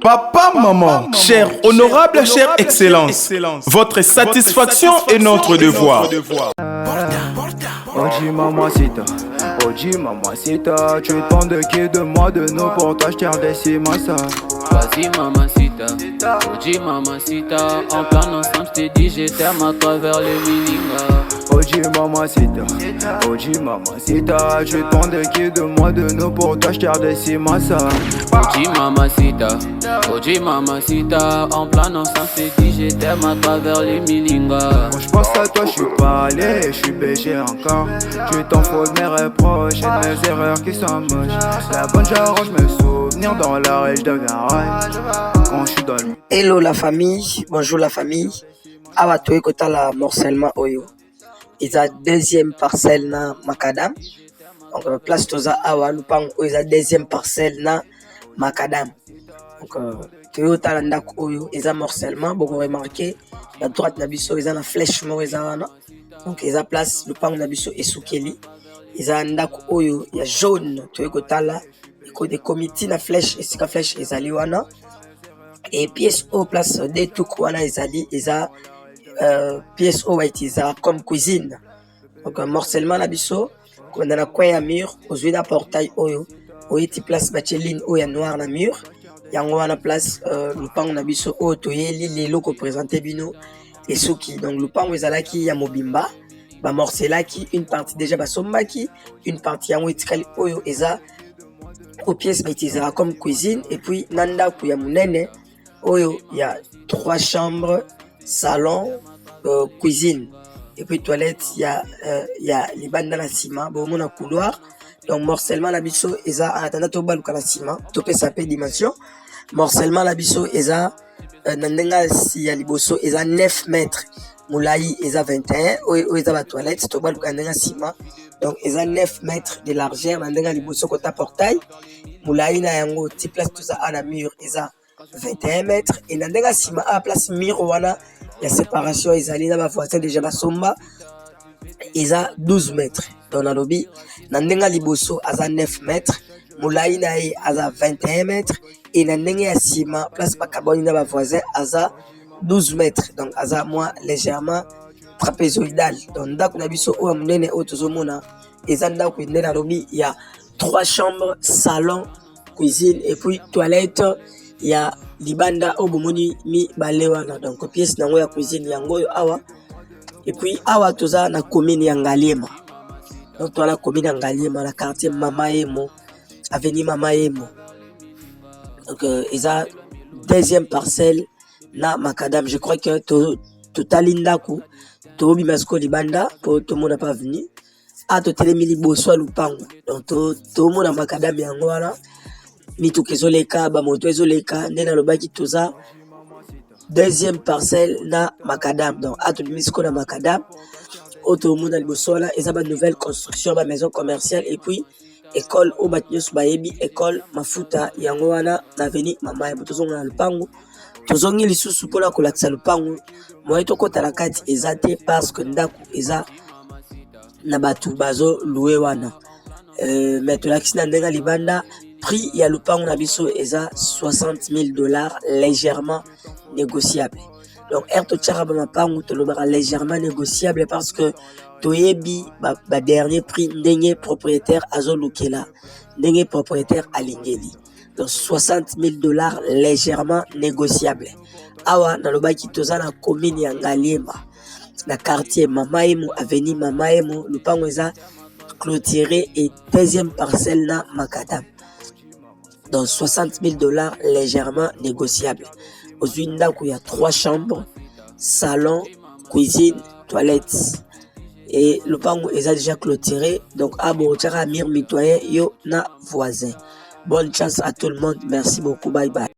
Papa, maman, cher honorable, chère excellence, votre satisfaction est notre devoir. Oji mamacita, Oji mamacita, tu demandes de qui de moi de nous pour t'acheter des cimasa. Vas-y mamacita, Oji mamacita, en plan ensemble je t'ai dit je t'aime à travers les miningas. Oji mamacita, Oji mamacita, tu demandes de qui de moi de nous pour t'acheter des cimasa. Oji mamacita, en plan ensemble je t'ai dit je t'aime à travers les miningas. Quand je pense à toi je suis pas allé, je suis BG encore. Tu t'en fous de mes reproches et de mes erreurs qui sont moches. La bonne j'arrange mes souvenirs dans la rue, je deviens rage quand je suis dans le... Hello la famille, bonjour la famille. Awa toye kota la morcellement oyo. Isa deuxième parcelle na Macadam. Donc place toza awa lupang oyo isa deuxième parcelle na Macadam. Donc toye kota ndako oyo isa morcellement. Bon remarquer la droite na biso isa na flèche mo isa wana. Donc isa place lupang na biso esukeli. Isa ndako oyo ya jaune toye kota la des comités na flèche et sika flèche ezali wana. Et pièce au place des tout wana ezali eza pièce au eza comme cuisine. Donc morcellement na biso qu'on a na coin ya mur aux na portail oyo oyeti place bacheline oya noir na mur yango wana place lupango na biso oyo toyeli lelo ko présenter bino esuki. Donc lupango ezalaki ya mobimba ba morcelaki une partie déjà basombaki une partie yango etikali oyo eza aux pièces utilisera comme cuisine et puis nanda kuya munene oyo il y a 3 chambres, salon, cuisine et puis toilette il y a les bandes dans la ciment bon mon couloir. Donc morcellement la biso eza en attendant to baluka la ciment to pe sa pe dimension morcellement la biso eza nandenga si ya liboso eza 9 mètres moulayi eza 21 oyo eza la toilette to baluka nandenga ciment. Donc ils ont 9 mètres de largeur nandenga liboso kota portail moulayi na yango ti place tout ça à la mur ils ont 21 mètres et nandenga sima à place mur wana la séparation ezali na ba voisin déjà basomba ils ont 12 mètres. Dans la lobby nandenga liboso aza 9 mètres moulayi na ye aza 21 mètres et nandenga sima place ba kaboni na ba voisin aza 12 mètres. Donc aza moins légèrement trapézoïdal. Donc ndako na biso o munene o tozomona eza ndako ine na lobby il y a 3 chambres, salon, cuisine et puis toilette. Il y a libanda o bomoni mi balewana. Donc pièce nango ya cuisine yango yo awa et puis awa toza na commune ya Ngaliema. Donc toza na commune ya Ngaliema na quartier Mama Emo avenue Mama Emo. Donc eza deuxième parcelle na Macadam. Je crois que totali ndako tobi masko libanda pour tout le monde n'a pas venu a to telemili boso lupango. Donc tout le monde na Macadam yango wana mitu kezoleka ba moto ezoleka ndena lobaki toza deuxième parcelle na Macadam. Donc a to misko na Macadam auto monde na liboso la eza ba nouvelle construction ba maison commerciale et puis école au batnyos baebi école mafuta yango wana na avenue Mama Emo tozonga na lupango. Tozongi lisusu pona kolakisa lupango moye tokota na kati eza te parce que ndako eza na batu bazo loué wana mais tolakisi na ndenga libanda prix ya lupango na biso eza $60,000 légèrement négociable. Donc to tchara ba mapango tolobaka légèrement négociable parce que toyebi ba dernier prix ndenge propriétaire azo lukela ndenge propriétaire alingeli. Donc $60,000 légèrement négociable. Awa na lobaki toza na commune ya Ngaliema na quartier Mama Emo avenue Mama Emo lupango eza clôturé et deuxième parcelle na Macadam. Donc $60,000 légèrement négociable. Aujourd'hui ndako il y a 3 chambres, salon, cuisine, toilette. Et lupango eza déjà clôturé. Donc abo tchara mir mitoyen yo na voisin. Bonne chance à tout le monde. Merci beaucoup. Bye bye.